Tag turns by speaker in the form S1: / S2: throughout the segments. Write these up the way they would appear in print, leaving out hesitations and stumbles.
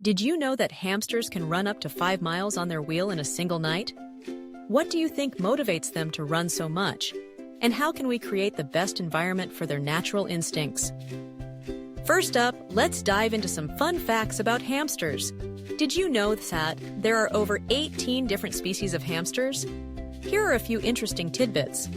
S1: Did you know that hamsters can run up to 5 miles on their wheel in a single night? What do you think motivates them to run so much? And how can we create the best environment for their natural instincts? First up, let's dive into some fun facts about hamsters. Did you know that there are over 18 different species of hamsters? Here are a few interesting tidbits.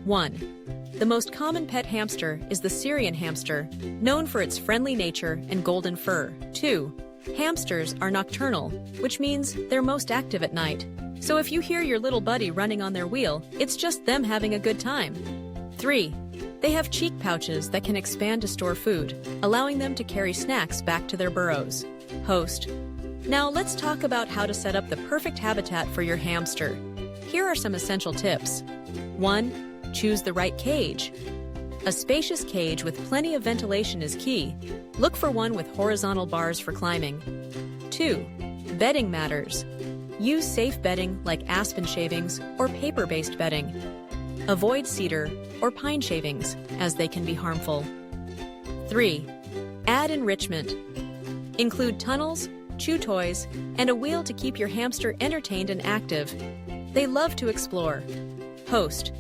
S1: 1. The most common pet hamster is the Syrian hamster, known for its friendly nature and golden fur. 2. Hamsters are nocturnal, which means they're most active at night. So if you hear your little buddy running on their wheel, it's just them having a good time. 3. They have cheek pouches that can expand to store food, allowing them to carry snacks back to their burrows. Host. Now let's talk about how to set up the perfect habitat for your hamster. Here are some essential tips. 1. Choose the right cage. A spacious cage with plenty of ventilation is key. Look for one with horizontal bars for climbing. 2. Bedding matters. Use safe bedding like aspen shavings or paper-based bedding. Avoid cedar or pine shavings, as they can be harmful. 3. Add enrichment. Include tunnels, chew toys, and a wheel to keep your hamster entertained and active. They love to explore. Host.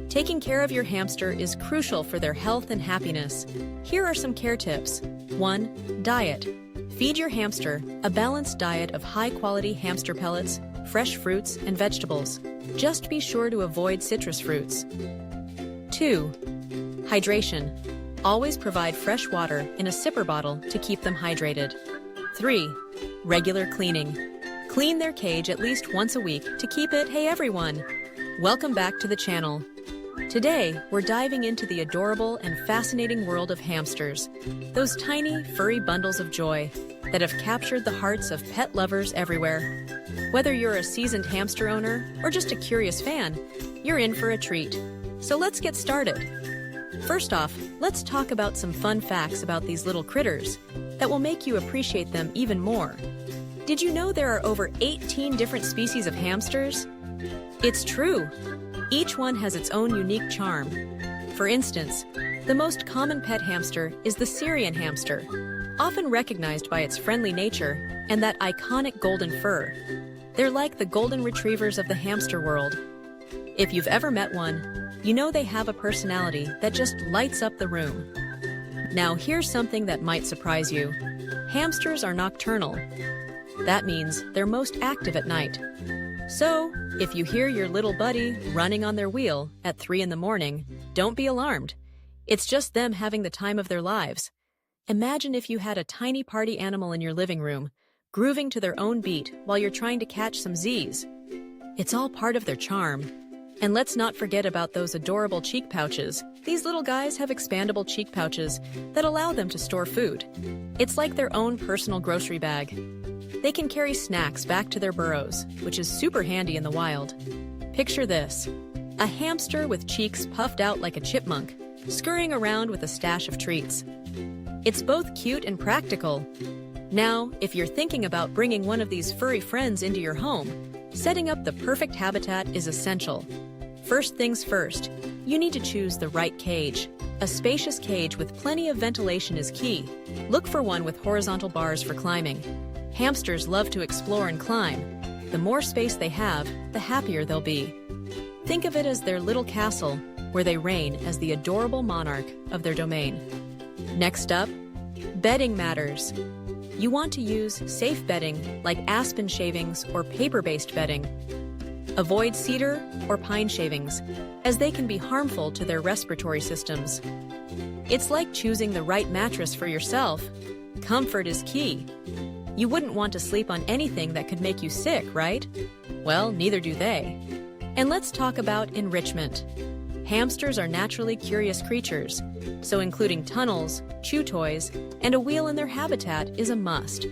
S1: Taking care of your hamster is crucial for their health and happiness. Here are some care tips. 1. Diet. Feed your hamster a balanced diet of high-quality hamster pellets, fresh fruits, and vegetables. Just be sure to avoid citrus fruits. 2. Hydration. Always provide fresh water in a sipper bottle to keep them hydrated. 3. Regular cleaning. Clean their cage at least once a week to keep it, hey everyone! Welcome back to the channel. Today, we're diving into the adorable and fascinating world of hamsters, those tiny, furry bundles of joy that have captured the hearts of pet lovers everywhere. Whether you're a seasoned hamster owner or just a curious fan, you're in for a treat. So let's get started. First off, let's talk about some fun facts about these little critters that will make you appreciate them even more. Did you know there are over 18 different species of hamsters? It's true! Each one has its own unique charm. For instance, the most common pet hamster is the Syrian hamster, often recognized by its friendly nature and that iconic golden fur. They're like the golden retrievers of the hamster world. If you've ever met one, you know they have a personality that just lights up the room. Now here's something that might surprise you. Hamsters are nocturnal. That means they're most active at night. So, if you hear your little buddy running on their wheel at 3 in the morning, don't be alarmed. It's just them having the time of their lives. Imagine if you had a tiny party animal in your living room, grooving to their own beat while you're trying to catch some Z's. It's all part of their charm. And let's not forget about those adorable cheek pouches. These little guys have expandable cheek pouches that allow them to store food. It's like their own personal grocery bag. They can carry snacks back to their burrows, which is super handy in the wild. Picture this: a hamster with cheeks puffed out like a chipmunk, scurrying around with a stash of treats. It's both cute and practical. Now, if you're thinking about bringing one of these furry friends into your home, setting up the perfect habitat is essential. First things first, you need to choose the right cage. A spacious cage with plenty of ventilation is key. Look for one with horizontal bars for climbing. Hamsters love to explore and climb. The more space they have, the happier they'll be. Think of it as their little castle, where they reign as the adorable monarch of their domain. Next up, bedding matters. You want to use safe bedding like aspen shavings or paper-based bedding. Avoid cedar or pine shavings, as they can be harmful to their respiratory systems. It's like choosing the right mattress for yourself. Comfort is key. You wouldn't want to sleep on anything that could make you sick, right? Well, neither do they. And let's talk about enrichment. Hamsters are naturally curious creatures, so including tunnels, chew toys, and a wheel in their habitat is a must.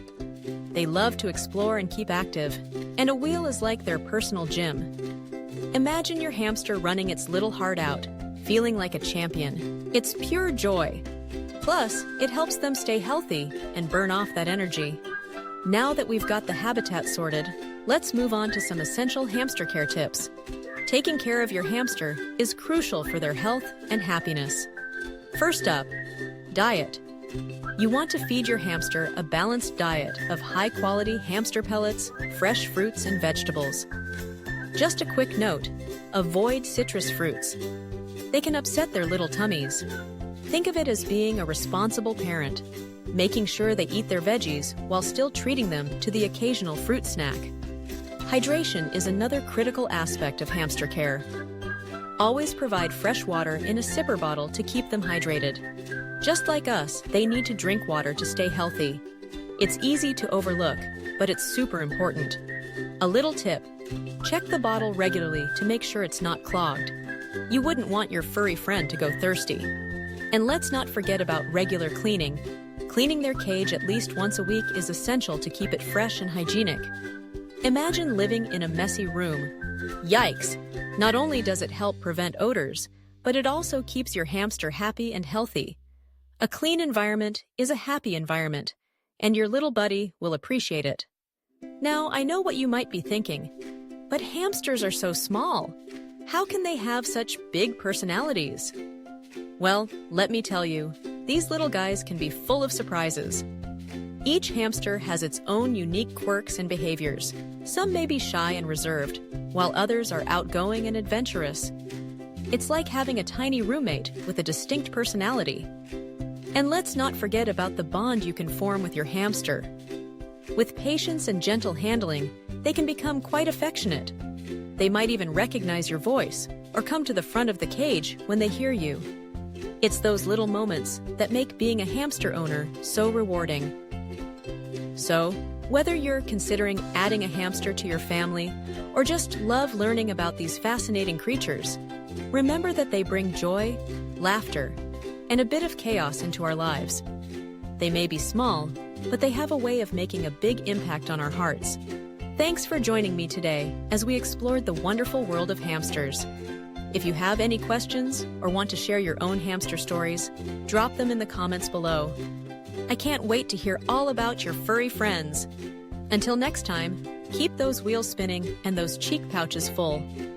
S1: They love to explore and keep active, and a wheel is like their personal gym. Imagine your hamster running its little heart out, feeling like a champion. It's pure joy. Plus, it helps them stay healthy and burn off that energy. Now that we've got the habitat sorted, let's move on to some essential hamster care tips. Taking care of your hamster is crucial for their health and happiness. First up, diet. You want to feed your hamster a balanced diet of high-quality hamster pellets, fresh fruits, and vegetables. Just a quick note, avoid citrus fruits. They can upset their little tummies. Think of it as being a responsible parent, making sure they eat their veggies while still treating them to the occasional fruit snack. Hydration is another critical aspect of hamster care. Always provide fresh water in a sipper bottle to keep them hydrated. Just like us, they need to drink water to stay healthy. It's easy to overlook, but it's super important. A little tip, check the bottle regularly to make sure it's not clogged. You wouldn't want your furry friend to go thirsty. And let's not forget about regular cleaning. Cleaning their cage at least once a week is essential to keep it fresh and hygienic. Imagine living in a messy room. Yikes! Not only does it help prevent odors, but it also keeps your hamster happy and healthy. A clean environment is a happy environment, and your little buddy will appreciate it. Now, I know what you might be thinking, but hamsters are so small. How can they have such big personalities? Well, let me tell you, these little guys can be full of surprises. Each hamster has its own unique quirks and behaviors. Some may be shy and reserved, while others are outgoing and adventurous. It's like having a tiny roommate with a distinct personality. And let's not forget about the bond you can form with your hamster. With patience and gentle handling, they can become quite affectionate. They might even recognize your voice or come to the front of the cage when they hear you. It's those little moments that make being a hamster owner so rewarding. So, whether you're considering adding a hamster to your family or just love learning about these fascinating creatures, remember that they bring joy, laughter, and a bit of chaos into our lives. They may be small, but they have a way of making a big impact on our hearts. Thanks for joining me today as we explored the wonderful world of hamsters. If you have any questions or want to share your own hamster stories, drop them in the comments below. I can't wait to hear all about your furry friends. Until next time, keep those wheels spinning and those cheek pouches full.